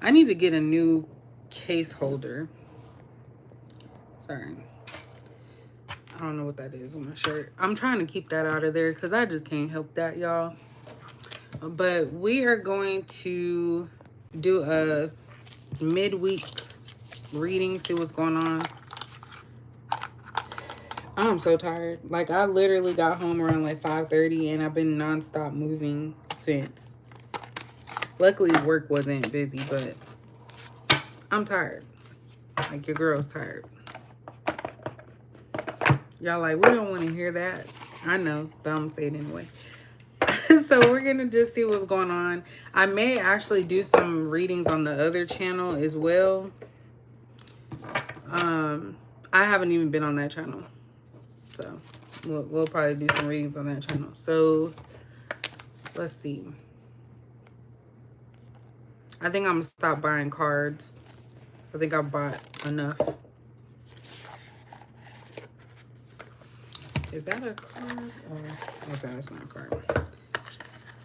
I need to get a new case holder. Sorry. I don't know what that is on my shirt. I'm trying to keep that out of there because I just can't help that, y'all. But we are going to do a midweek reading, see what's going on. I'm so tired. Like, I literally got home around like 5:30 and I've been nonstop moving since. Luckily, work wasn't busy, but I'm tired. Like, your girl's tired. Y'all like, we don't want to hear that. I know, but I'm going to say it anyway. So we're going to just see what's going on. I may actually do some readings on the other channel as well. I haven't even been on that channel. So we'll probably do some readings on that channel. So let's see. I think I'm going to stop buying cards. I think I bought enough. Is that a card? Oh, okay, that's not a card.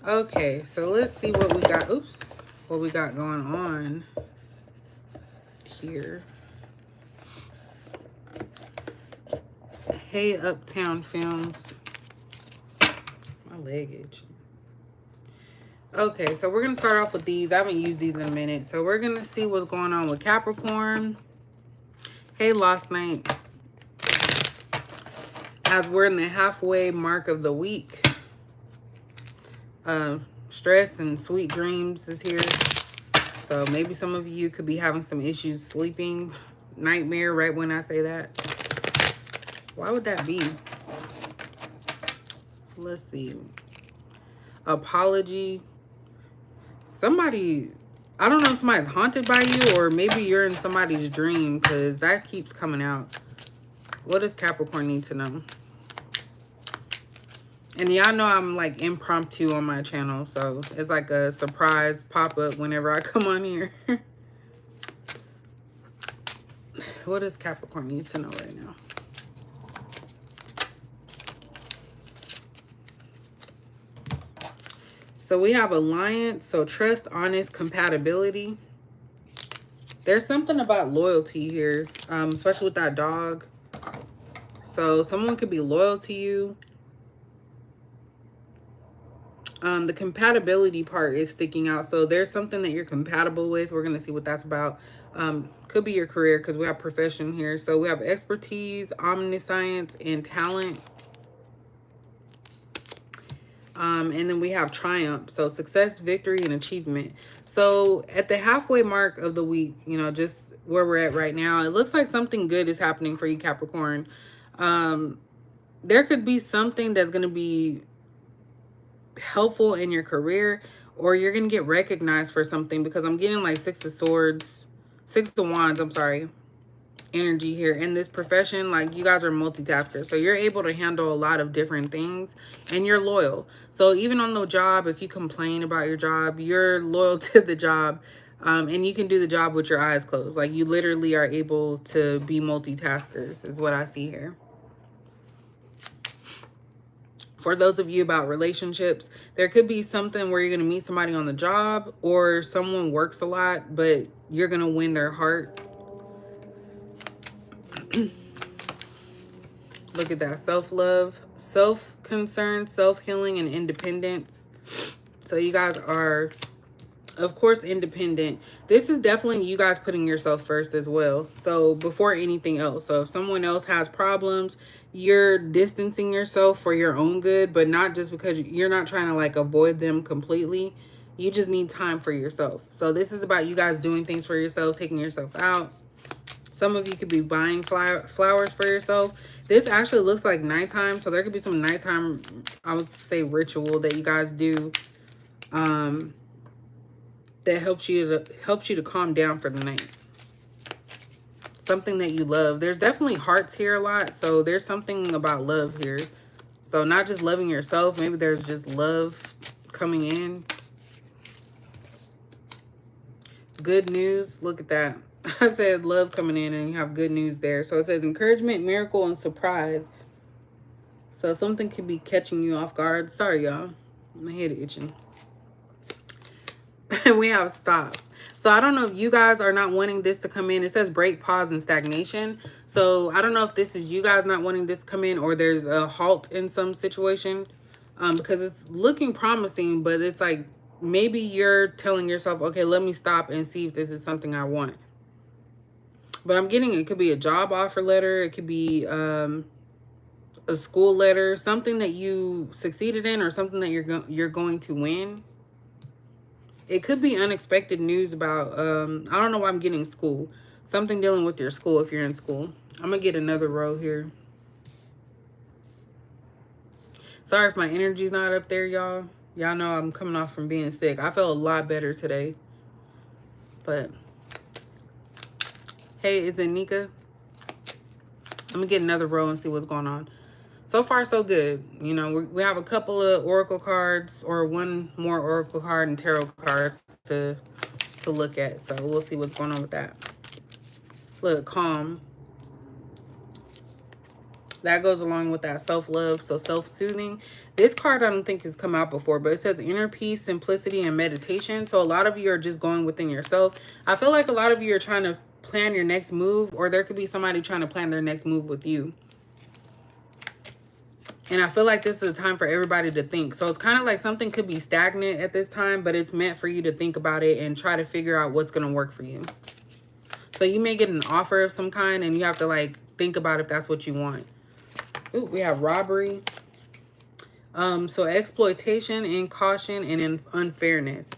Okay, so let's see what we got. Oops. What we got going on here. Hey, Uptown Films. My leg itch. Okay, so we're going to start off with these. I haven't used these in a minute. So we're going to see what's going on with Capricorn. Hey, Lost Night. As we're in the halfway mark of the week. Stress and sweet dreams is here. So maybe some of you could be having some issues sleeping. Nightmare right when I say that. Why would that be? Let's see. Apology. Somebody, I don't know if somebody's haunted by you or maybe you're in somebody's dream because that keeps coming out. What does Capricorn need to know? And y'all know I'm like impromptu on my channel. So it's like a surprise pop-up whenever I come on here. What does Capricorn need to know right now? So we have alliance. So trust, honest, compatibility. There's something about loyalty here, especially with that dog. So someone could be loyal to you. The compatibility part is sticking out. So there's something that you're compatible with. We're going to see what that's about. Could be your career because we have profession here. So we have expertise, omniscience, and talent. And then we have triumph. So success, victory, and achievement. So at the halfway mark of the week, you know, just where we're at right now, it looks like something good is happening for you, Capricorn. There could be something that's going to be helpful in your career, or you're gonna get recognized for something, because I'm getting like Six of Wands, I'm sorry, energy here in this profession. Like, you guys are multitaskers, so you're able to handle a lot of different things, and you're loyal. So even on the job, if you complain about your job, you're loyal to the job, and you can do the job with your eyes closed. Like, you literally are able to be multitaskers is what I see here. For those of you about relationships, there could be something where you're going to meet somebody on the job, or someone works a lot, but you're going to win their heart. Look at that. Self-love, self-concern, self-healing, and independence. So you guys are, of course, independent. This is definitely you guys putting yourself first as well. So before anything else. So if someone else has problems, you're distancing yourself for your own good, but not just because you're not trying to like avoid them completely. You just need time for yourself. So this is about you guys doing things for yourself, taking yourself out. Some of you could be buying flowers for yourself. This actually looks like nighttime. So there could be some nighttime, I would say, ritual that you guys do. That helps you to calm down for the night. Something that you love. There's definitely hearts here a lot. So there's something about love here. So not just loving yourself. Maybe there's just love coming in. Good news. Look at that. I said love coming in and you have good news there. So it says encouragement, miracle, and surprise. So something could be catching you off guard. Sorry, y'all. My head itching. And we have stop. So I don't know if you guys are not wanting this to come in. It says break, pause, and stagnation. So I don't know if this is you guys not wanting this to come in, or there's a halt in some situation, because it's looking promising, but it's like maybe you're telling yourself, okay, let me stop and see if this is something I want. But I'm getting, it could be a job offer letter. It could be a school letter, something that you succeeded in, or something that you're going to win. It could be unexpected news about, I don't know why I'm getting school. Something dealing with your school if you're in school. I'm going to get another row here. Sorry if my energy's not up there, y'all. Y'all know I'm coming off from being sick. I feel a lot better today. But, hey, is it Nika? I'm going to get another row and see what's going on. So far, so good. You know, we have a couple of oracle cards, or one more oracle card and tarot cards to look at. So we'll see what's going on with that. Look, calm. That goes along with that self-love, so self-soothing. This card I don't think has come out before, but it says inner peace, simplicity, and meditation. So a lot of you are just going within yourself. I feel like a lot of you are trying to plan your next move, or there could be somebody trying to plan their next move with you. And I feel like this is a time for everybody to think. So it's kind of like something could be stagnant at this time, but it's meant for you to think about it and try to figure out what's going to work for you. So you may get an offer of some kind, and you have to like think about if that's what you want. Ooh, we have robbery. So exploitation, and caution, and unfairness.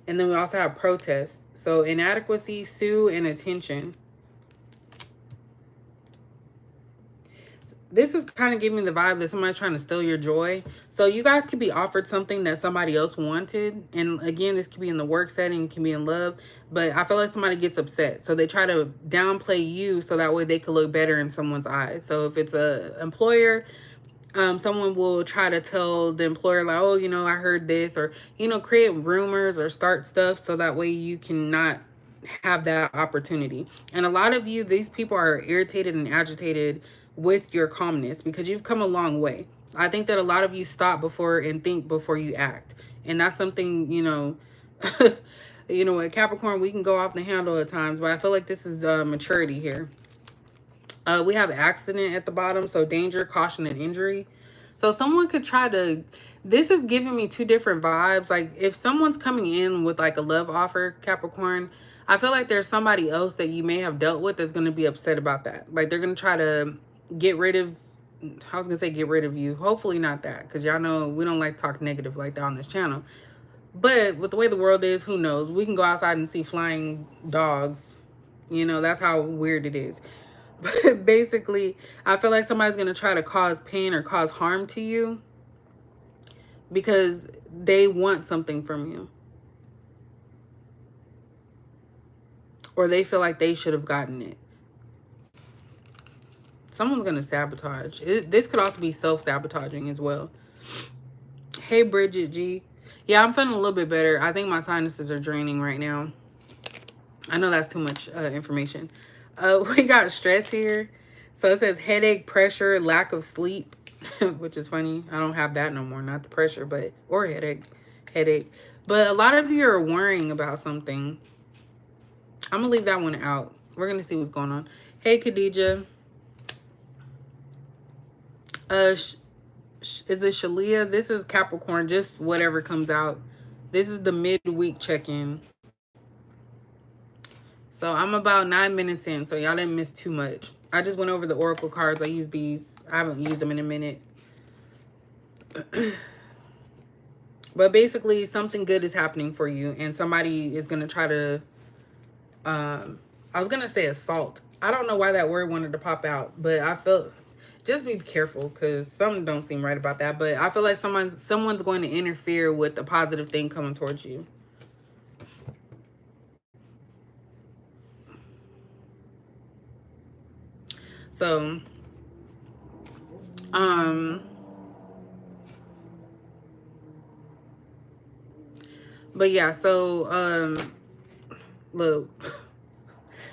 And then we also have protest. So inadequacy, sue, and attention. This is kind of giving me the vibe that somebody's trying to steal your joy. So you guys could be offered something that somebody else wanted. And again, this could be in the work setting, it can be in love. But I feel like somebody gets upset. So they try to downplay you so that way they could look better in someone's eyes. So if it's a employer, someone will try to tell the employer like, oh, you know, I heard this, or, you know, create rumors or start stuff so that way you cannot have that opportunity. And a lot of you, these people are irritated and agitated with your calmness because you've come a long way. I think that a lot of you stop before and think before you act. And that's something, you know, you know, at Capricorn, we can go off the handle at times, but I feel like this is maturity here. We have accident at the bottom, so danger, caution, and injury. So someone could try to, this is giving me two different vibes. Like if someone's coming in with like a love offer, Capricorn, I feel like there's somebody else that you may have dealt with that's going to be upset about that. Like they're going to try to get rid of, I was going to say get rid of you. Hopefully not that, because y'all know we don't like to talk negative like that on this channel. But with the way the world is, who knows? We can go outside and see flying dogs. You know, that's how weird it is. But basically, I feel like somebody's going to try to cause pain or cause harm to you because they want something from you. Or they feel like they should have gotten it. Someone's going to sabotage. This could also be self-sabotaging as well. Hey, Bridget G. Yeah, I'm feeling a little bit better. I think my sinuses are draining right now. I know that's too much information. We got stress here. So it says headache, pressure, lack of sleep, which is funny. I don't have that no more. Not the pressure, but, or headache. But a lot of you are worrying about something. I'm going to leave that one out. We're going to see what's going on. Hey, Khadija. Is it Shalia? This is Capricorn. Just whatever comes out. This is the midweek check-in. So I'm about 9 minutes in, so y'all didn't miss too much. I just went over the oracle cards. I used these. I haven't used them in a minute. But basically, something good is happening for you, and somebody is going to try to, I was going to say assault. I don't know why that word wanted to pop out, but I felt, just be careful because something don't seem right about that. But I feel like someone's going to interfere with a positive thing coming towards you. So, but yeah, so, look,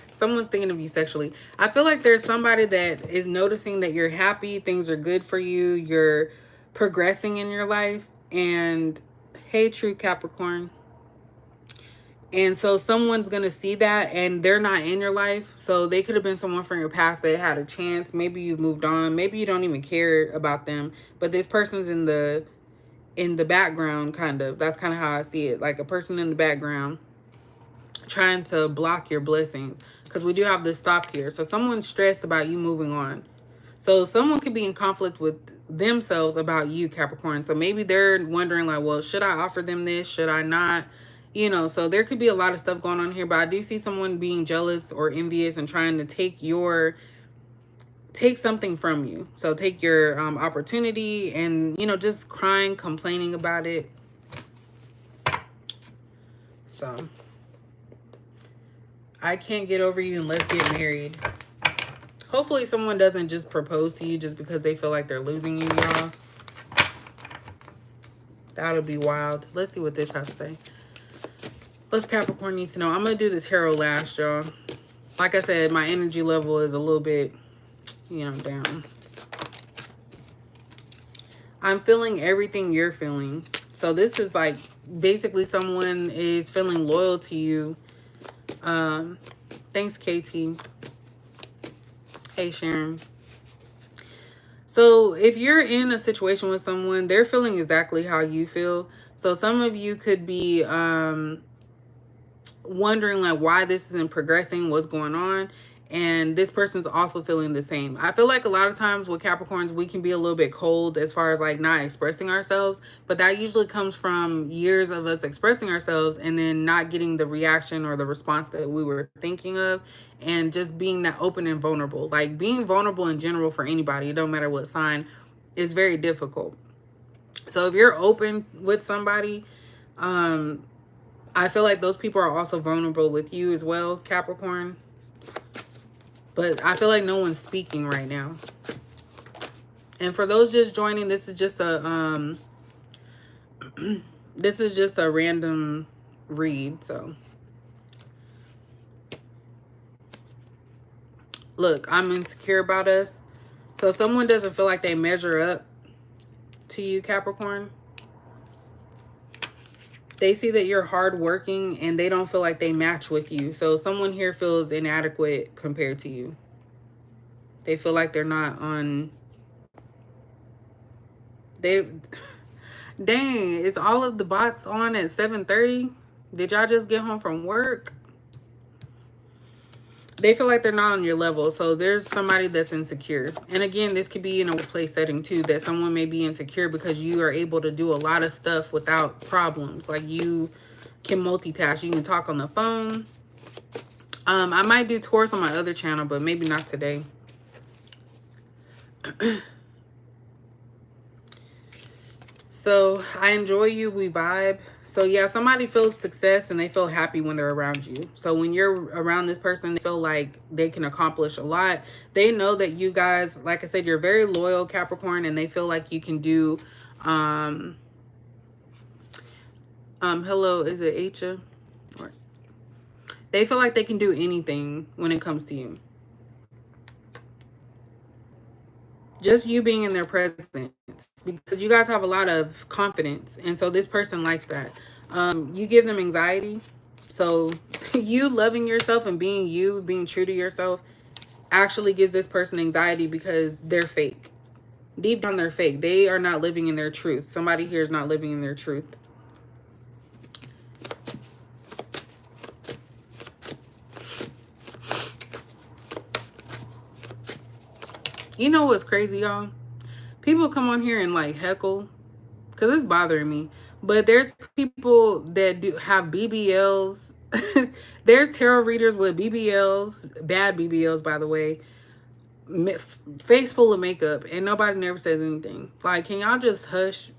someone's thinking of you sexually. I feel like there's somebody that is noticing that you're happy, things are good for you, you're progressing in your life. And hey, true Capricorn, And so someone's going to see that and they're not in your life. So they could have been someone from your past that had a chance. Maybe you've moved on. Maybe you don't even care about them. But this person's in the background, kind of. That's kind of how I see it. Like a person in the background trying to block your blessings. Because we do have this stop here. So someone's stressed about you moving on. So someone could be in conflict with themselves about you, Capricorn. So maybe they're wondering like, well, should I offer them this? Should I not? You know, so there could be a lot of stuff going on here. But I do see someone being jealous or envious and trying to take something from you. So take your opportunity and, you know, just crying, complaining about it. So I can't get over you and let's get married. Hopefully someone doesn't just propose to you just because they feel like they're losing you, y'all. That would be wild. Let's see what this has to say. What's Capricorn need to know? I'm going to do the tarot last, y'all. Like I said, my energy level is a little bit, you know, down. I'm feeling everything you're feeling. So this is like basically someone is feeling loyal to you. Thanks, KT. Hey, Sharon. So if you're in a situation with someone, they're feeling exactly how you feel. So some of you could be wondering like why this isn't progressing, what's going on. And this person's also feeling the same. I feel like a lot of times with Capricorns, we can be a little bit cold as far as like not expressing ourselves. But that usually comes from years of us expressing ourselves and then not getting the reaction or the response that we were thinking of. And just being that open and vulnerable. Like being vulnerable in general for anybody, it don't matter what sign, is very difficult. So if you're open with somebody, I feel like those people are also vulnerable with you as well, Capricorn. But I feel like no one's speaking right now. And for those just joining, this is just a this is just a random read. So look, I'm insecure about us. So someone doesn't feel like they measure up to you, Capricorn. They see that you're hardworking and they don't feel like they match with you. So someone here feels inadequate compared to you. They feel like they're not on... Dang, is all of the bots on at 7:30? Did y'all just get home from work? They feel like they're not on your level. So there's somebody that's insecure. And again, this could be in a workplace setting too, that someone may be insecure because you are able to do a lot of stuff without problems. Like you can multitask. You can talk on the phone. I might do Taurus on my other channel, but maybe not today. So I enjoy you. We vibe. So yeah, somebody feels success and they feel happy when they're around you. So when you're around this person, they feel like they can accomplish a lot. They know that you guys, like I said, you're very loyal, Capricorn, and they feel like you can do, hello, is it Acha? They feel like they can do anything when it comes to you. Just you being in their presence, because you guys have a lot of confidence, and so this person likes that. You give them anxiety, so you loving yourself and being you, being true to yourself, actually gives this person anxiety because they're fake. Deep down, they're fake. They are not living in their truth. Somebody here is not living in their truth. You know what's crazy, y'all? People come on here and like heckle because it's bothering me. But there's people that do have BBLs. There's tarot readers with BBLs, bad BBLs, by the way, face full of makeup, and nobody never says anything. Like, can y'all just hush?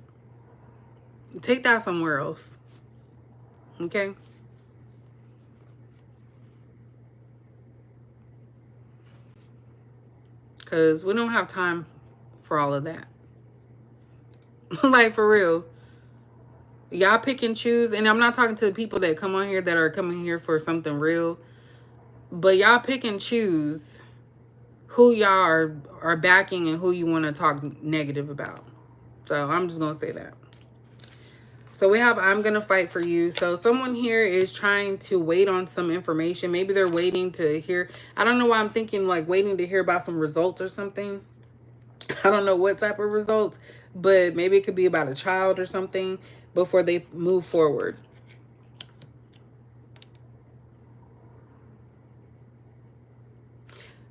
Take that somewhere else. Okay? Because we don't have time for all of that. Like, for real. Y'all pick and choose. And I'm not talking to the people that come on here that are coming here for something real. But y'all pick and choose who y'all are backing and who you want to talk negative about. So I'm just going to say that. So we have I'm going to fight for you. So someone here is trying to wait on some information. Maybe they're waiting to hear. I don't know why I'm thinking like waiting to hear about some results or something. I don't know what type of results, but maybe it could be about a child or something before they move forward.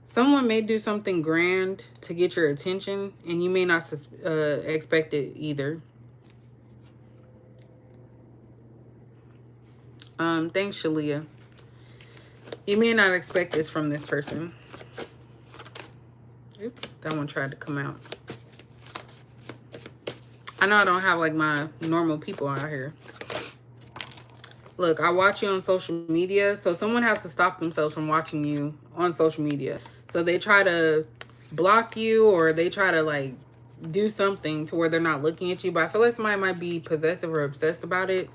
Someone may do something grand to get your attention, and you may not expect it either. Thanks, Shalia. You may not expect this from this person. Oops, that one tried to come out. I know I don't have like my normal people out here. Look, I watch you on social media, so someone has to stop themselves from watching you on social media. So they try to block you, or they try to like do something to where they're not looking at you. But I feel like somebody might be possessive or obsessed about it.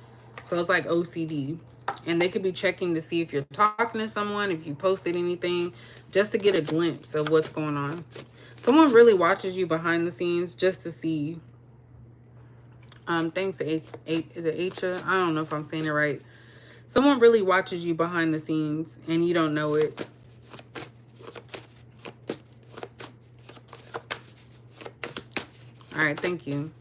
So it's like OCD. And they could be checking to see if you're talking to someone, if you posted anything, just to get a glimpse of what's going on. Someone really watches you behind the scenes just to see. Thanks to is it Acha? I don't know if I'm saying it right. Someone really watches you behind the scenes and you don't know it. All right, thank you.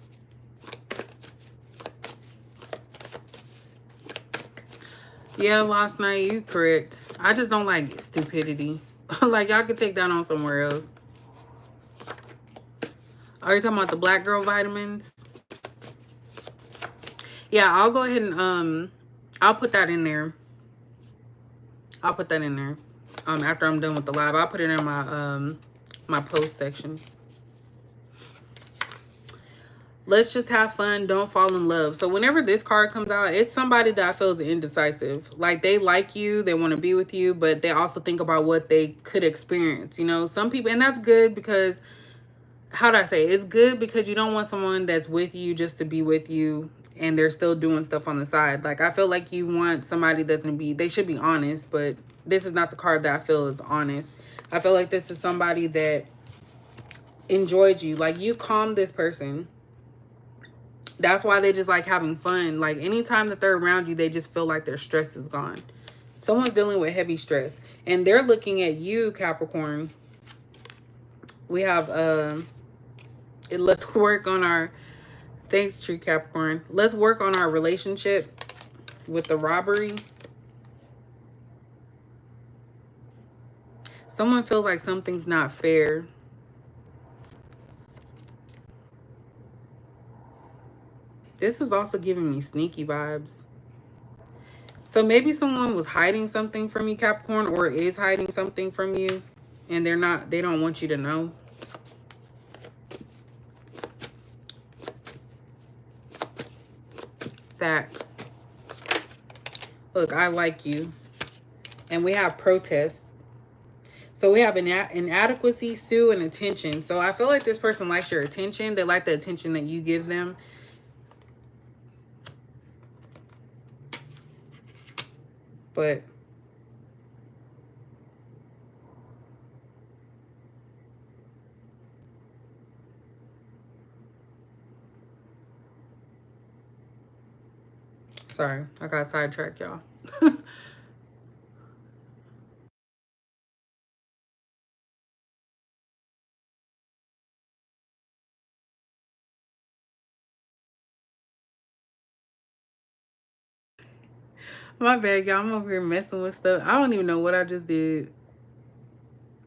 Yeah, last night, you correct. I just don't like stupidity. Like, y'all could take that on somewhere else. Are you talking about the black girl vitamins? Yeah, I'll go ahead and I'll put that in there. I'll put that in there. After I'm done with the live, I'll put it in my my post section. Let's just have fun. Don't fall in love. So whenever this card comes out, it's somebody that I feel is indecisive. Like they like you, they want to be with you, but they also think about what they could experience. You know, some people, and that's good because, how do I say it? It's good because you don't want someone that's with you just to be with you and they're still doing stuff on the side. Like I feel like you want somebody that's going to be, they should be honest, but this is not the card that I feel is honest. I feel like this is somebody that enjoys you. Like you calm this person. That's why they just like having fun. Like anytime that they're around you, they just feel like their stress is gone. Someone's dealing with heavy stress and they're looking at you, Capricorn. We have, let's work on our, thanks, true Capricorn. Let's work on our relationship with the robbery. Someone feels like something's not fair. This is also giving me sneaky vibes. So maybe someone was hiding something from you, Capricorn, or is hiding something from you, and they don't want you to know. Facts. Look, I like you. And we have protest. So we have inadequacy, sue, and attention. So I feel like this person likes your attention. They like the attention that you give them. But sorry, I got sidetracked, y'all. My bad, y'all. I'm over here messing with stuff. I don't even know what I just did.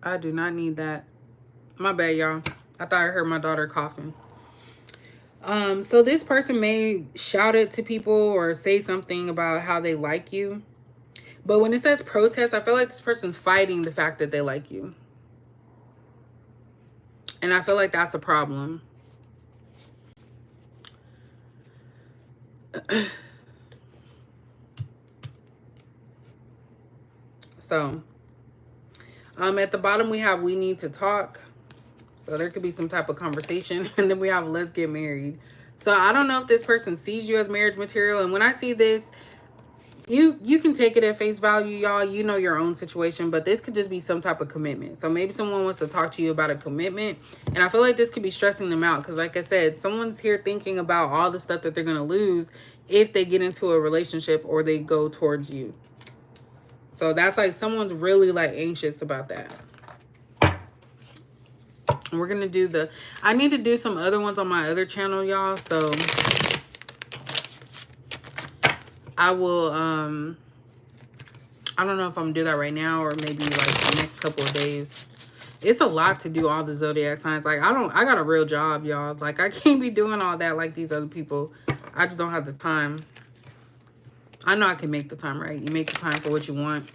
I do not need that. My bad, y'all. I thought I heard my daughter coughing. So this person may shout it to people or say something about how they like you. But when it says protest, I feel like this person's fighting the fact that they like you. And I feel like that's a problem. So, at the bottom we have we need to talk. So there could be some type of conversation. And then we have let's get married. So I don't know if this person sees you as marriage material. And when I see this, you can take it at face value, y'all. You know your own situation, but this could just be some type of commitment. So maybe someone wants to talk to you about a commitment, and I feel like this could be stressing them out because, like I said, someone's here thinking about all the stuff that they're gonna lose if they get into a relationship or they go towards you. So that's like someone's really like anxious about that. And we're gonna do the, I need to do some other ones on my other channel, y'all. So I will I don't know if I'm gonna do that right now or maybe like the next couple of days. It's a lot to do all the zodiac signs. Like I got a real job, y'all. Like I can't be doing all that like these other people. I just don't have the time. I know I can make the time, right? You make the time for what you want.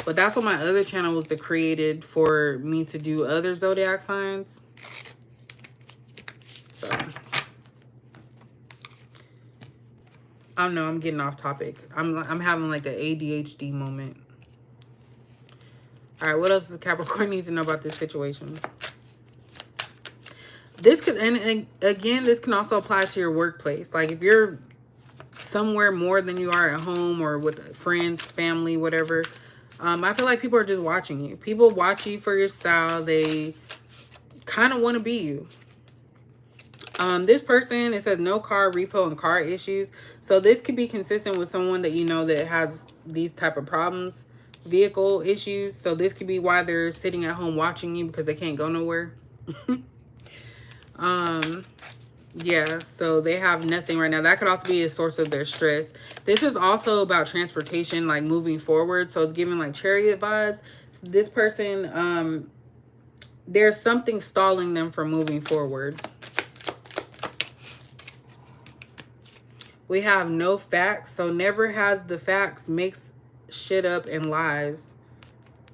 But that's what my other channel was created for, me to do other zodiac signs. So I don't know, I'm getting off topic. I'm having like an ADHD moment. All right, what else does Capricorn need to know about this situation? This could, and again, this can also apply to your workplace. Like if you're somewhere more than you are at home or with friends, family, whatever, I feel like people are just watching you. People watch you for your style. They kind of want to be you. This person, it says no car, repo, and car issues. So this could be consistent with someone that you know that has these type of problems, vehicle issues. So this could be why they're sitting at home watching you because they can't go nowhere. Yeah, so they have nothing right now. That could also be a source of their stress. This is also about transportation, like moving forward. So it's giving like Chariot vibes. So this person, there's something stalling them from moving forward. We have no facts. So never has the facts, makes shit up and lies.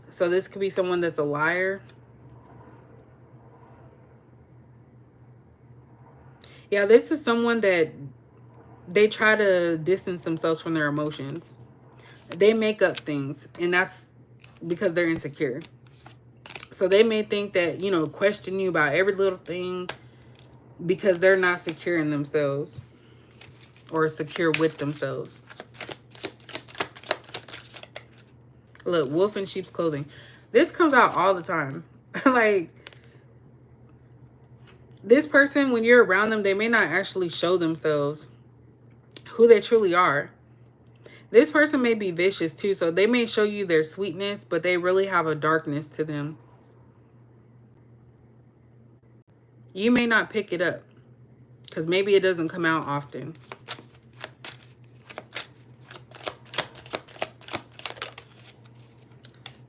So this could be someone that's a liar. Yeah, this is someone that they try to distance themselves from their emotions. They make up things, and that's because they're insecure. So they may think that, you know, question you about every little thing because they're not secure in themselves or secure with themselves. Look, wolf in sheep's clothing. This comes out all the time. Like, this person, when you're around them, they may not actually show themselves who they truly are. This person may be vicious too, so they may show you their sweetness, but they really have a darkness to them. You may not pick it up because maybe it doesn't come out often.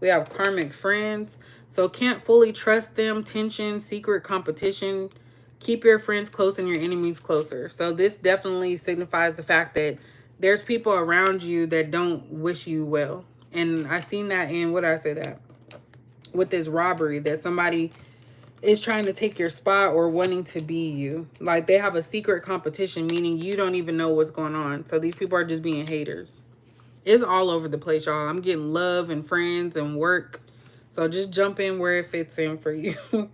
We have karmic friends. So can't fully trust them. Tension, secret competition. Keep your friends close and your enemies closer. So this definitely signifies the fact that there's people around you that don't wish you well. And I seen that in, what did I say that? With this robbery, that somebody is trying to take your spot or wanting to be you. Like they have a secret competition, meaning you don't even know what's going on. So these people are just being haters. It's all over the place, y'all. I'm getting love and friends and work. So just jump in where it fits in for you.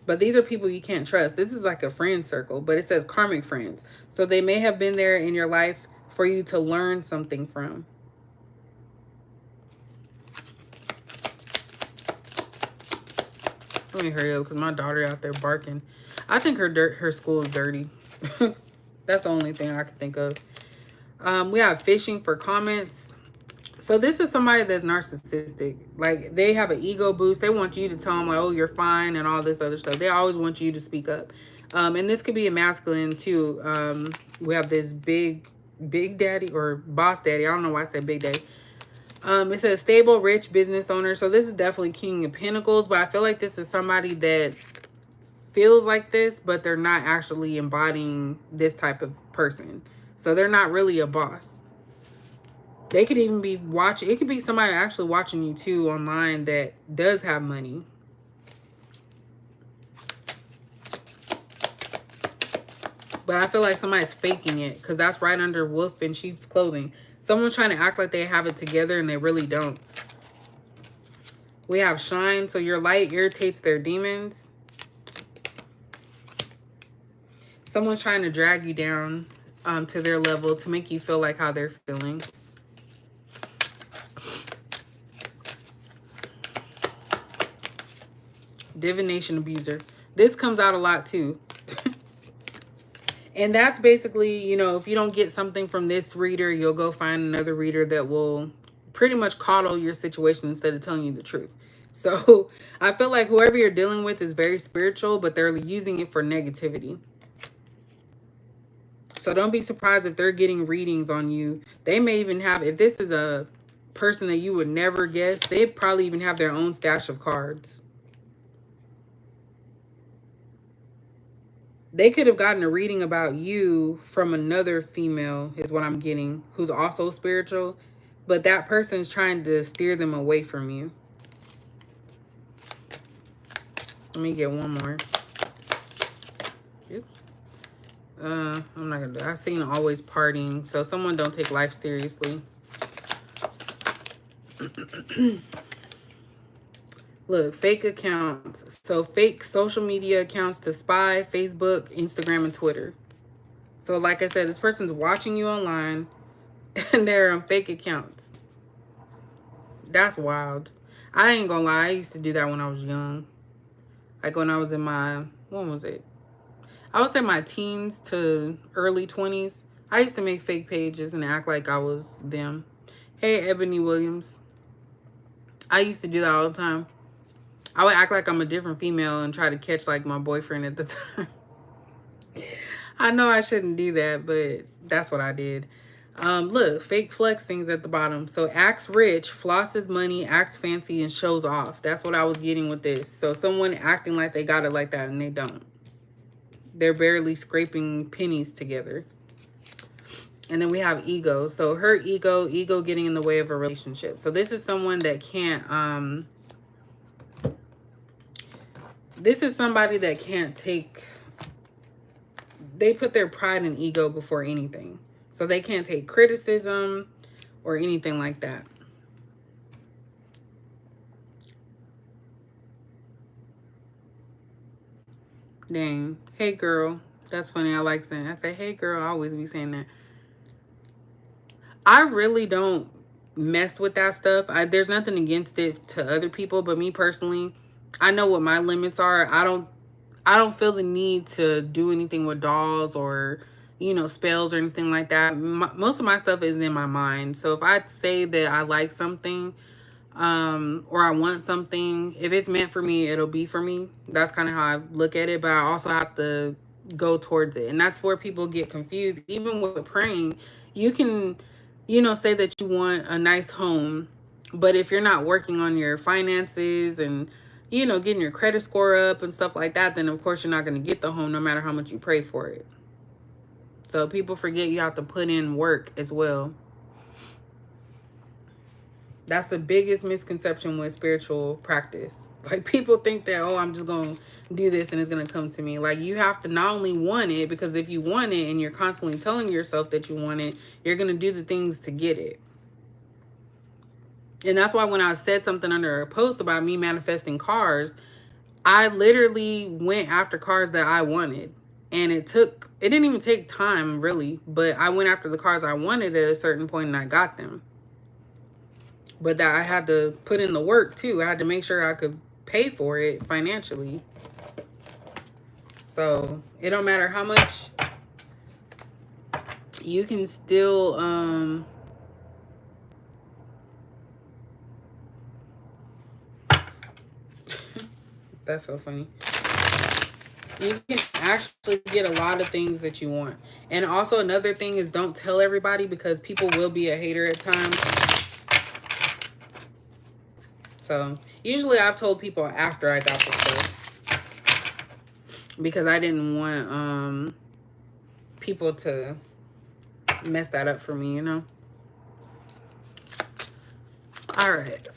But these are people you can't trust. This is like a friend circle, but it says karmic friends. So they may have been there in your life for you to learn something from. Let me hurry up because my daughter out there barking. I think her school is dirty. That's the only thing I can think of. We have fishing for comments. So this is somebody that's narcissistic. Like they have an ego boost. They want you to tell them like, oh, you're fine and all this other stuff. They always want you to speak up. And this could be a masculine too. We have this big daddy or boss daddy. I don't know why I said big daddy. It says stable, rich business owner. So this is definitely King of Pentacles, but I feel like this is somebody that feels like this, but they're not actually embodying this type of person. So they're not really a boss. They could even be watching. It could be somebody actually watching you too online that does have money. But I feel like somebody's faking it because that's right under wolf in sheep's clothing. Someone's trying to act like they have it together and they really don't. We have shine. So your light irritates their demons. Someone's trying to drag you down. to their level to make you feel like how they're feeling. Divination abuser. This comes out a lot too. And that's basically, you know, if you don't get something from this reader, you'll go find another reader that will pretty much coddle your situation instead of telling you the truth. So I feel like whoever you're dealing with is very spiritual, but they're using it for negativity. So don't be surprised if they're getting readings on you. They may even have, if this is a person that you would never guess, they probably even have their own stash of cards. They could have gotten a reading about you from another female, is what I'm getting, who's also spiritual. But that person's trying to steer them away from you. Let me get one more. Oops. I'm not gonna do it. I've seen always partying. So someone don't take life seriously. Look, fake accounts. So fake social media accounts to spy, Facebook, Instagram, and Twitter. So like I said, this person's watching you online and they're on fake accounts. That's wild. I ain't gonna lie. I used to do that when I was young. Like when I was in my, when was it? I would say my teens to early 20s. I used to make fake pages and act like I was them. Hey, Ebony Williams. I used to do that all the time. I would act like I'm a different female and try to catch like my boyfriend at the time. I know I shouldn't do that, but that's what I did. Look, fake flexings at the bottom. So acts rich, flosses money, acts fancy, and shows off. That's what I was getting with this. So someone acting like they got it like that and they don't. They're barely scraping pennies together. And then we have ego. So her ego getting in the way of a relationship. So this is someone that can't, this is somebody that can't take, they put their pride and ego before anything. So they can't take criticism or anything like that. Dang. Hey, girl. That's funny. I like saying, I say, hey, girl. I always be saying that. I really don't mess with that stuff. There's nothing against it to other people, but me personally, I know what my limits are. I don't feel the need to do anything with dolls or, you know, spells or anything like that. Most of my stuff is in my mind. So if I say that I like something, or I want something, if it's meant for me, it'll be for me. That's kind of how I look at it. But I also have to go towards it. And that's where people get confused. Even with praying, you can, you know, say that you want a nice home, but if you're not working on your finances and, you know, getting your credit score up and stuff like that, then of course you're not going to get the home no matter how much you pray for it. So people forget you have to put in work as well. That's the biggest misconception with spiritual practice. Like people think that, oh, I'm just going to do this and it's going to come to me. Like you have to not only want it, because if you want it and you're constantly telling yourself that you want it, you're going to do the things to get it. And that's why when I said something under a post about me manifesting cars, I literally went after cars that I wanted. And it didn't even take time really, but I went after the cars I wanted at a certain point and I got them. But that I had to put in the work too. I had to make sure I could pay for it financially. So it don't matter how much, you can still that's so funny. You can actually get a lot of things that you want. And also another thing is, don't tell everybody, because people will be a hater at times. So usually I've told people after I got the stuff, because I didn't want people to mess that up for me, you know. All right,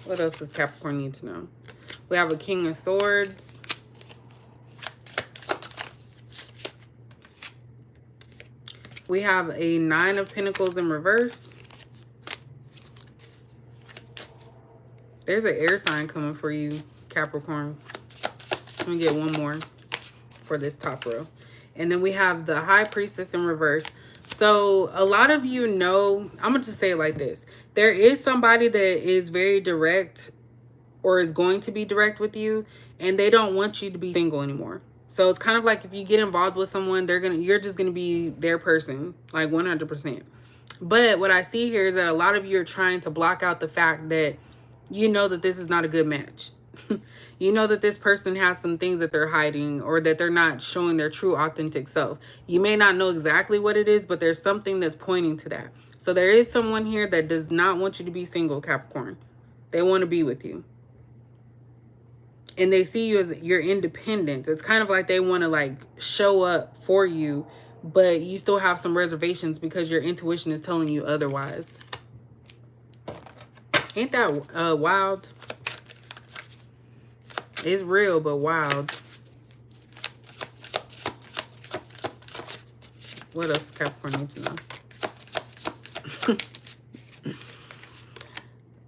what else does Capricorn need to know? We have a King of Swords. We have a Nine of Pentacles in reverse. There's an air sign coming for you, Capricorn. Let me get one more for this top row. And then we have the High Priestess in reverse. So a lot of you know, I'm going to just say it like this. There is somebody that is very direct or is going to be direct with you, and they don't want you to be single anymore. So it's kind of like if you get involved with someone, you're just gonna be their person, like 100%. But what I see here is that a lot of you are trying to block out the fact that you know that this is not a good match. You know that this person has some things that they're hiding, or that they're not showing their true authentic self. You may not know exactly what it is, but there's something that's pointing to that. So there is someone here that does not want you to be single, Capricorn. They want to be with you. And they see you as your independence. It's kind of like they want to like show up for you, but you still have some reservations because your intuition is telling you otherwise. Ain't that wild? It's real, but wild. What else Capricorn needs to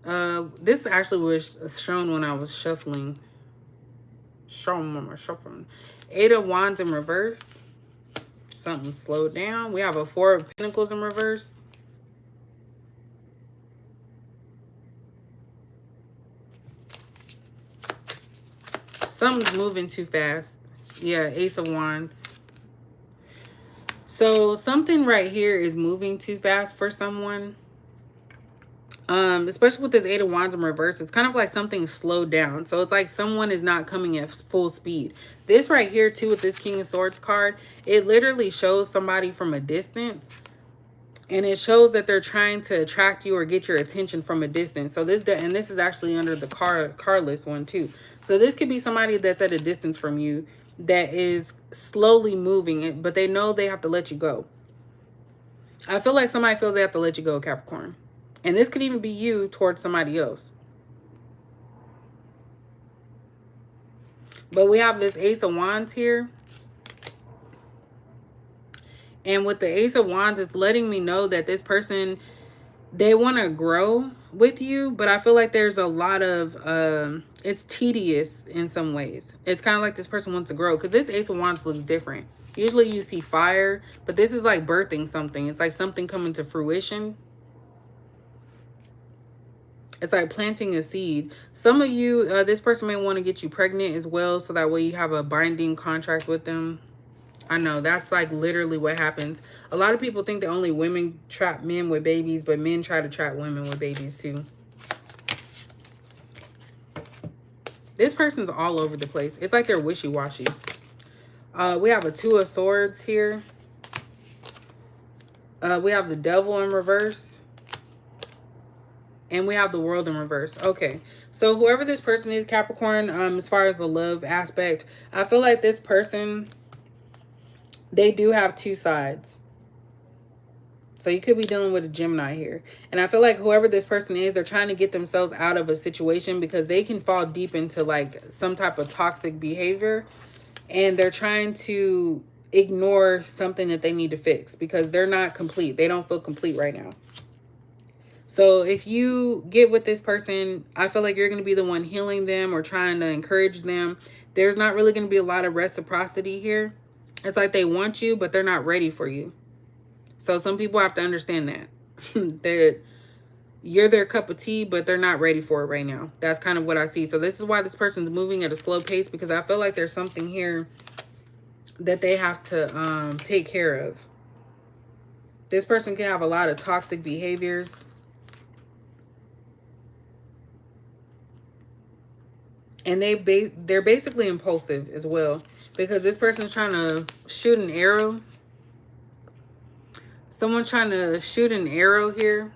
know? This actually was shown when I was shuffling. Shuffling. 8 of Wands in reverse. Something slowed down. We have a 4 of Pentacles in reverse. Something's moving too fast. Yeah, Ace of Wands. So something right here is moving too fast for someone. Especially with this 8 of Wands in reverse, it's kind of like something slowed down. So it's like someone is not coming at full speed. This right here too, with this King of Swords card, it literally shows somebody from a distance. And it shows that they're trying to attract you or get your attention from a distance. So this is actually under the card list one too. So this could be somebody that's at a distance from you that is slowly moving it, but they know they have to let you go. I feel like somebody feels they have to let you go, Capricorn. And this could even be you towards somebody else. But we have this Ace of Wands here. And with the Ace of Wands, it's letting me know that this person, they want to grow with you. But I feel like there's a lot of, it's tedious in some ways. It's kind of like this person wants to grow. Because this Ace of Wands looks different. Usually you see fire. But this is like birthing something. It's like something coming to fruition. It's like planting a seed. Some of you, this person may want to get you pregnant as well. So that way you have a binding contract with them. I know, that's like literally what happens. A lot of people think that only women trap men with babies, but men try to trap women with babies too. This person's all over the place. It's like they're wishy-washy. We have a 2 of Swords here. We have the Devil in reverse. And we have the World in reverse. Okay. So whoever this person is, Capricorn, as far as the love aspect, I feel like this person, they do have 2 sides. So you could be dealing with a Gemini here. And I feel like whoever this person is, they're trying to get themselves out of a situation because they can fall deep into like some type of toxic behavior. And they're trying to ignore something that they need to fix because they're not complete. They don't feel complete right now. So if you get with this person, I feel like you're going to be the one healing them or trying to encourage them. There's not really going to be a lot of reciprocity here. It's like they want you, but they're not ready for you. So some people have to understand that. That you're their cup of tea, but they're not ready for it right now. That's kind of what I see. So this is why this person's moving at a slow pace, because I feel like there's something here that they have to take care of. This person can have a lot of toxic behaviors. And they're basically impulsive as well, because this person's trying to shoot an arrow. Someone's trying to shoot an arrow here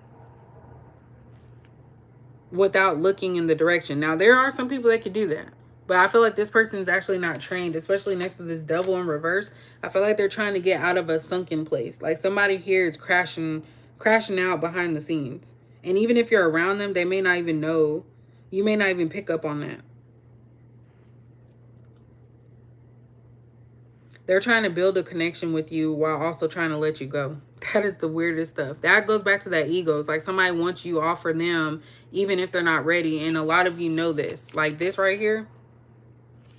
without looking in the direction. Now, there are some people that could do that, but I feel like this person's actually not trained, especially next to this Devil in reverse. I feel like they're trying to get out of a sunken place. Like somebody here is crashing out behind the scenes. And even if you're around them, they may not even know. You may not even pick up on that. They're trying to build a connection with you while also trying to let you go. That is the weirdest stuff. That goes back to that ego. It's like somebody wants you, offer them, even if they're not ready. And a lot of you know this. Like this right here.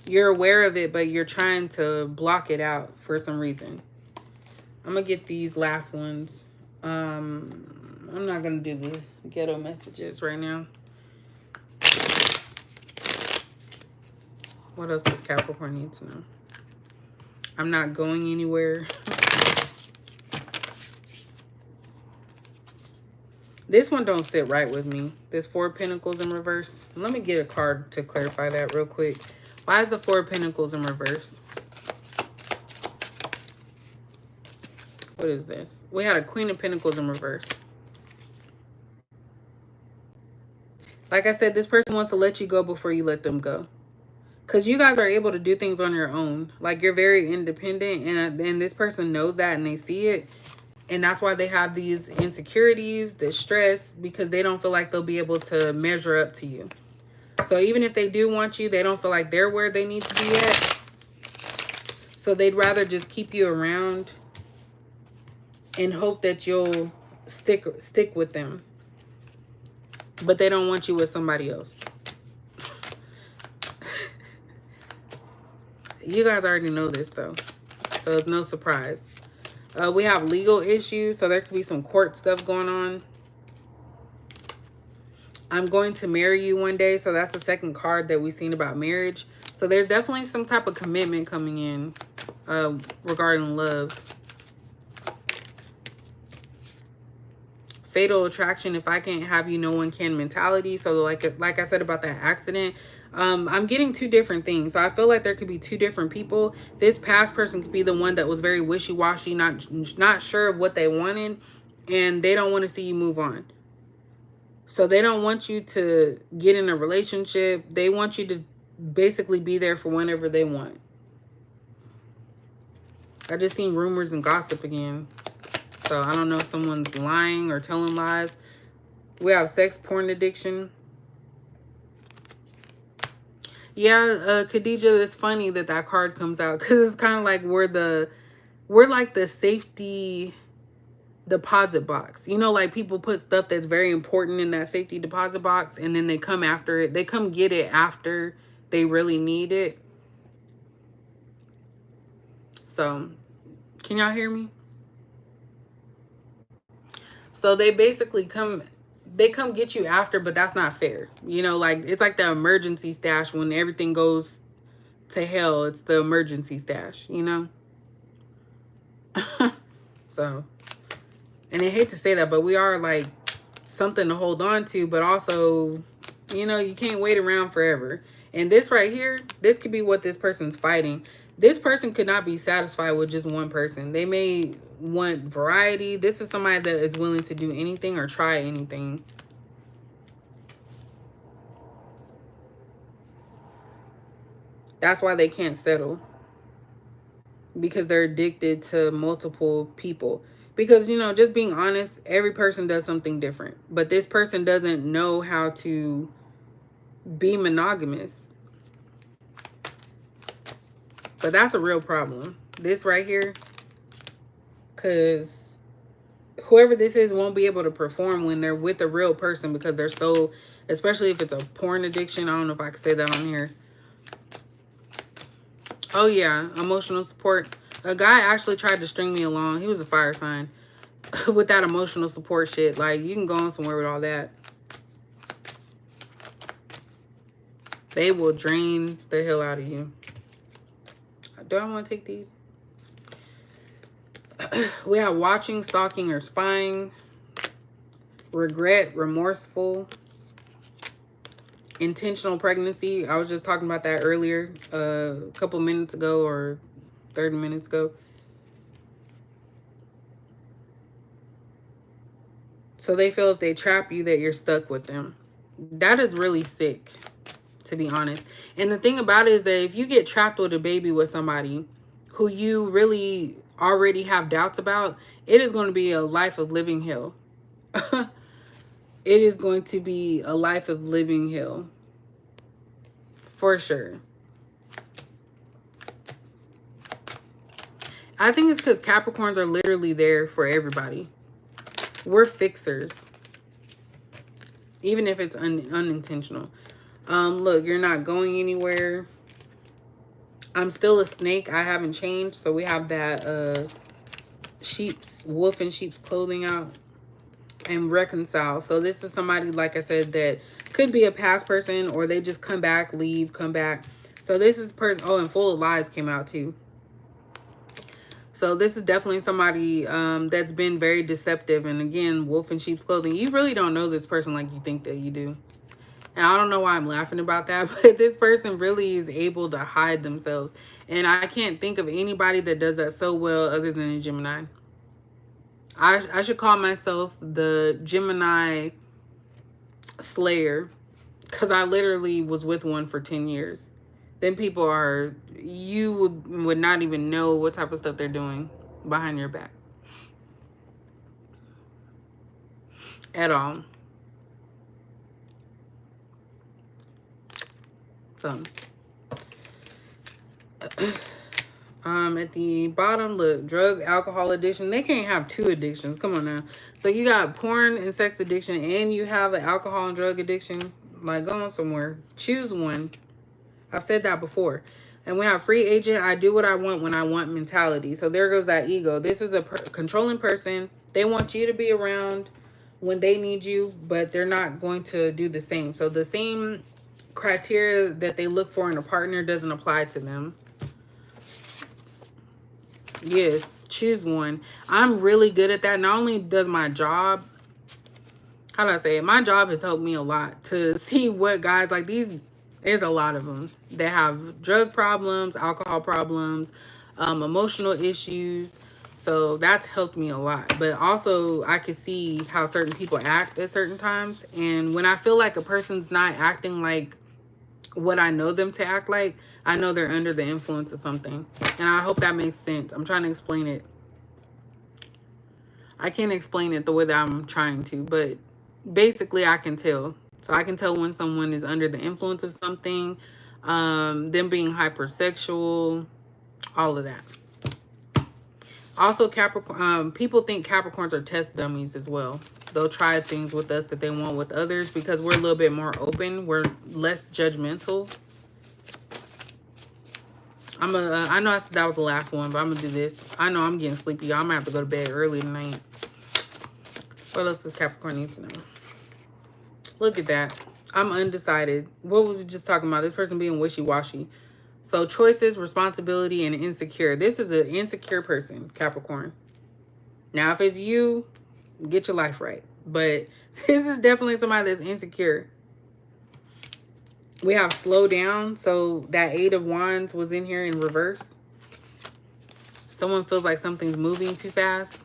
You're aware of it, but you're trying to block it out for some reason. I'm going to get these last ones. I'm not going to do the ghetto messages right now. What else does Capricorn need to know? I'm not going anywhere. This one don't sit right with me. This Four of Pentacles in reverse. Let me get a card to clarify that real quick. Why is the Four of Pentacles in reverse? What is this? We had a Queen of Pentacles in reverse. Like I said, this person wants to let you go before you let them go. Because you guys are able to do things on your own. Like, you're very independent. And this person knows that and they see it. And that's why they have these insecurities, this stress. Because they don't feel like they'll be able to measure up to you. So even if they do want you, they don't feel like they're where they need to be at. So they'd rather just keep you around and hope that you'll stick with them. But they don't want you with somebody else. You guys already know this, though. So it's no surprise. We have legal issues. So there could be some court stuff going on. I'm going to marry you one day. So that's the second card that we've seen about marriage. So there's definitely some type of commitment coming in regarding love. Fatal attraction. If I can't have you, no one can mentality. So like I said about that accident, I'm getting two different things. So I feel like there could be two different people. This past person could be the one that was very wishy-washy, not sure of what they wanted, and they don't want to see you move on. So they don't want you to get in a relationship. They want you to basically be there for whenever they want. I just seen rumors and gossip again. So I don't know if someone's lying or telling lies. We have sex, porn addiction. Yeah, Khadija, it's funny that that card comes out because it's kind of like we're like the safety deposit box. You know, like people put stuff that's very important in that safety deposit box and then they come after it. They come get it after they really need it. So, can y'all hear me? So they basically come get you after, but that's not fair. You know, like it's like the emergency stash when everything goes to hell. It's the emergency stash, you know? So, and I hate to say that, but we are like something to hold on to, but also, you know, you can't wait around forever. And this right here, this could be what this person's fighting. This person could not be satisfied with just one person. They may want variety. This is somebody that is willing to do anything or try anything. That's why they can't settle. Because they're addicted to multiple people. Because, you know, just being honest, every person does something different. But this person doesn't know how to be monogamous. But that's a real problem. This right here. Because whoever this is won't be able to perform when they're with a real person. Because they're so, especially if it's a porn addiction. I don't know if I can say that on here. Oh, yeah. Emotional support. A guy actually tried to string me along. He was a fire sign. With that emotional support shit. Like, you can go on somewhere with all that. They will drain the hell out of you. Do I want to take these? We have watching, stalking, or spying. Regret, remorseful. Intentional pregnancy. I was just talking about that earlier. A couple minutes ago or 30 minutes ago. So they feel if they trap you that you're stuck with them. That is really sick, to be honest. And the thing about it is that if you get trapped with a baby with somebody who you really already have doubts about, it is going to be a life of living hell. It is going to be a life of living hell. For sure. I think it's because Capricorns are literally there for everybody. We're fixers. Even if it's unintentional. Look, you're not going anywhere. I'm still a snake. I haven't changed. So we have that wolf in sheep's clothing out. And reconcile. So this is somebody, like I said, that could be a past person, or they just come back, leave, come back. So this is person. Oh, and Full of Lies came out too. So this is definitely somebody that's been very deceptive. And again, wolf in sheep's clothing. You really don't know this person like you think that you do. And I don't know why I'm laughing about that, but this person really is able to hide themselves. And I can't think of anybody that does that so well other than a Gemini. I should call myself the Gemini Slayer, because I literally was with one for 10 years. Then people are, you would not even know what type of stuff they're doing behind your back at all. So at the bottom, look, drug, alcohol addiction. They can't have two addictions. Come on now. So you got porn and sex addiction, and you have an alcohol and drug addiction. Like, go on somewhere. Choose one. I've said that before. And we have free agent. I do what I want when I want mentality. So there goes that ego. This is a controlling person. They want you to be around when they need you, but they're not going to do the same. So the same criteria that they look for in a partner doesn't apply to them. Yes, choose one. I'm really good at that. Not only does my job, how do I say it? My job has helped me a lot to see what guys like these. There's a lot of them that have drug problems, alcohol problems, emotional issues. So that's helped me a lot. But also I can see how certain people act at certain times. And when I feel like a person's not acting like what I know them to act like, I know they're under the influence of something. And I hope that makes sense. I'm trying to explain it. I can't explain it the way that I'm trying to, but basically I can tell. So I can tell when someone is under the influence of something, them being hypersexual, all of that. Also, Capricorn, people think Capricorns are test dummies as well. They'll try things with us that they want with others because we're a little bit more open. We're less judgmental. I know that was the last one, but I'm gonna do this. I know I'm getting sleepy, y'all. I'm gonna have to go to bed early tonight. What else does Capricorn need to know? Look at that. I'm undecided. What was we just talking about? This person being wishy-washy. So choices, responsibility, and insecure. This is an insecure person, Capricorn. Now, if it's you, get your life right. But this is definitely somebody that's insecure. We have slow down. So that 8 of Wands was in here in reverse. Someone feels like something's moving too fast.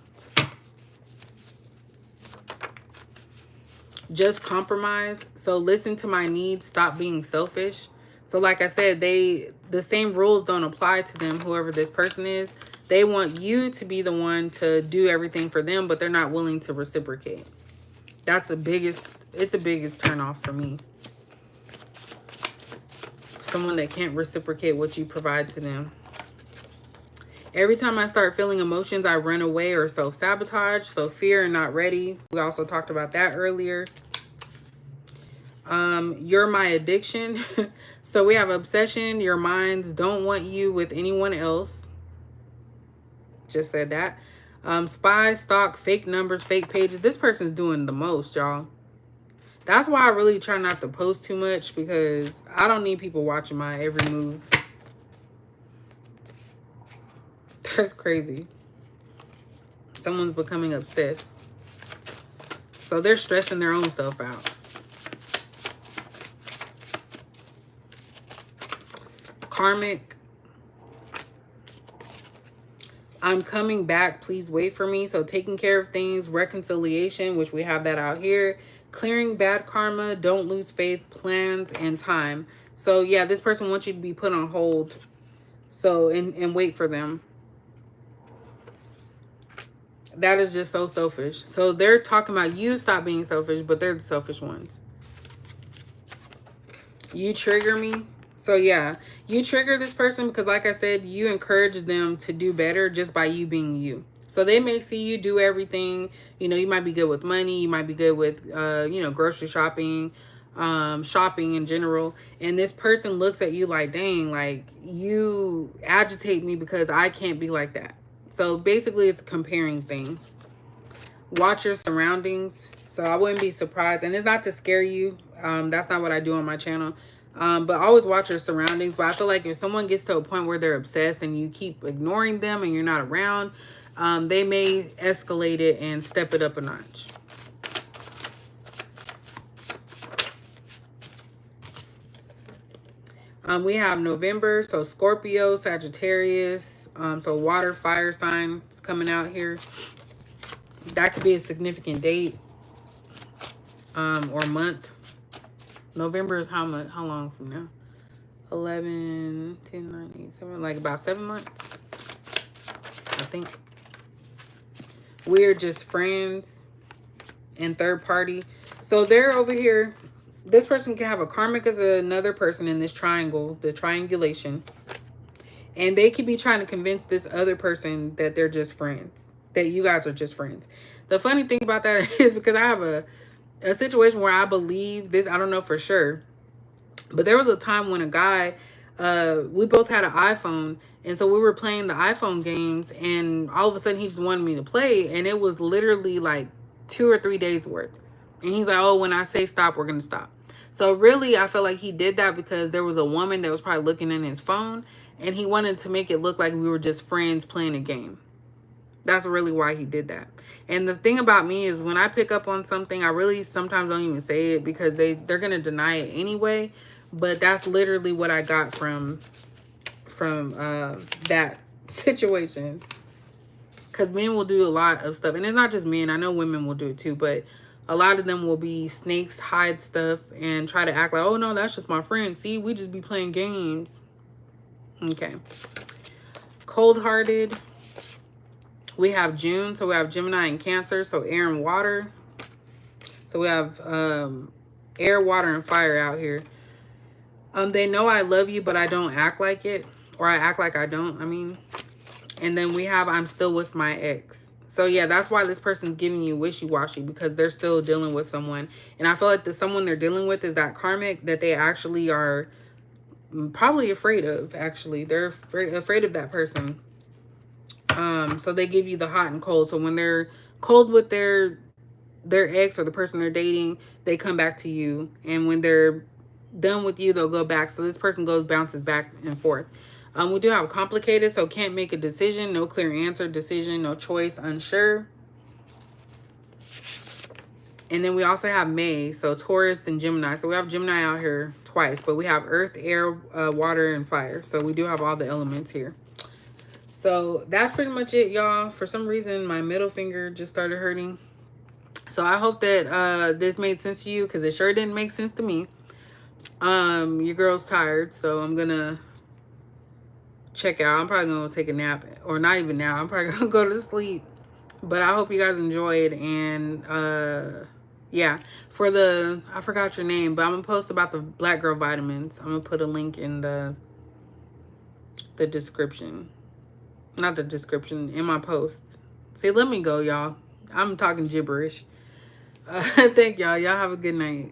Just compromise. So listen to my needs. Stop being selfish. So like I said, the same rules don't apply to them, whoever this person is. They want you to be the one to do everything for them, but they're not willing to reciprocate. That's the biggest, it's the biggest turnoff for me. Someone that can't reciprocate what you provide to them. Every time I start feeling emotions, I run away or self-sabotage. So fear and not ready. We also talked about that earlier. You're my addiction. So we have obsession. Your minds don't want you with anyone else. Just said that. Spy, stalk, fake numbers, fake pages. This person's doing the most, y'all. That's why I really try not to post too much, because I don't need people watching my every move. That's crazy. Someone's becoming obsessed. So they're stressing their own self out. Karmic. I'm coming back. Please wait for me. So taking care of things, reconciliation, which we have that out here. Clearing bad karma, don't lose faith, plans, and time. So yeah, this person wants you to be put on hold. So, and wait for them. That is just so selfish. So they're talking about you stop being selfish, but they're the selfish ones. You trigger me. So yeah, you trigger this person because like I said, you encourage them to do better just by you being you. So they may see you do everything. You know, you might be good with money. You might be good with, you know, grocery shopping, shopping in general, and this person looks at you like, dang, like you agitate me because I can't be like that. So basically it's a comparing thing. Watch your surroundings. So I wouldn't be surprised, and it's not to scare you. That's not what I do on my channel. But always watch your surroundings. But I feel like if someone gets to a point where they're obsessed and you keep ignoring them and you're not around, they may escalate it and step it up a notch. We have November, so Scorpio, Sagittarius, so water, fire sign is coming out here. That could be a significant date or month. November is how much? How long from now? 11, 10, 9, 8, 7, like about 7 months, I think. We're just friends and third party. So they're over here. This person can have a karmic as another person in this triangle, the triangulation. And they could be trying to convince this other person that they're just friends, that you guys are just friends. The funny thing about that is because I have a situation where I believe this, I don't know for sure, but there was a time when a guy, we both had an iPhone, and so we were playing the iPhone games, and all of a sudden he just wanted me to play, and it was literally like 2 or 3 days worth. And he's like, oh, when I say stop, we're gonna stop. So really, I feel like he did that because there was a woman that was probably looking in his phone, and he wanted to make it look like we were just friends playing a game. That's really why he did that. And the thing about me is when I pick up on something, I really sometimes don't even say it because they're going to deny it anyway. But that's literally what I got from that situation. Because men will do a lot of stuff. And it's not just men. I know women will do it too. But a lot of them will be snakes, hide stuff, and try to act like, oh, no, that's just my friend. See, we just be playing games. Okay. Cold-hearted. We have June, so we have Gemini and Cancer, so air and water. So we have air, water, and fire out here. They know I love you, but I don't act like it. Or I act like I don't, I mean. And then we have I'm still with my ex. So yeah, that's why this person's giving you wishy-washy, because they're still dealing with someone. And I feel like the someone they're dealing with is that karmic that they actually are probably afraid of, actually. They're afraid of that person. So they give you the hot and cold. So when they're cold with their ex or the person they're dating, they come back to you. And when they're done with you, they'll go back. So this person bounces back and forth. We do have complicated, so can't make a decision, no clear answer, decision, no choice, unsure. And then we also have May, so Taurus and Gemini. So we have Gemini out here twice, but we have earth, air, water, and fire. So we do have all the elements here. So that's pretty much it, y'all. For some reason, my middle finger just started hurting. So I hope that this made sense to you, because it sure didn't make sense to me. Your girl's tired, so I'm going to check out. I'm probably going to take a nap, or not even now. I'm probably going to go to sleep. But I hope you guys enjoyed. And yeah, for the, I forgot your name, but I'm going to post about the Black Girl vitamins. I'm going to put a link in the description. Not the description, in my post. See, let me go, y'all. I'm talking gibberish. Thank y'all. Y'all have a good night.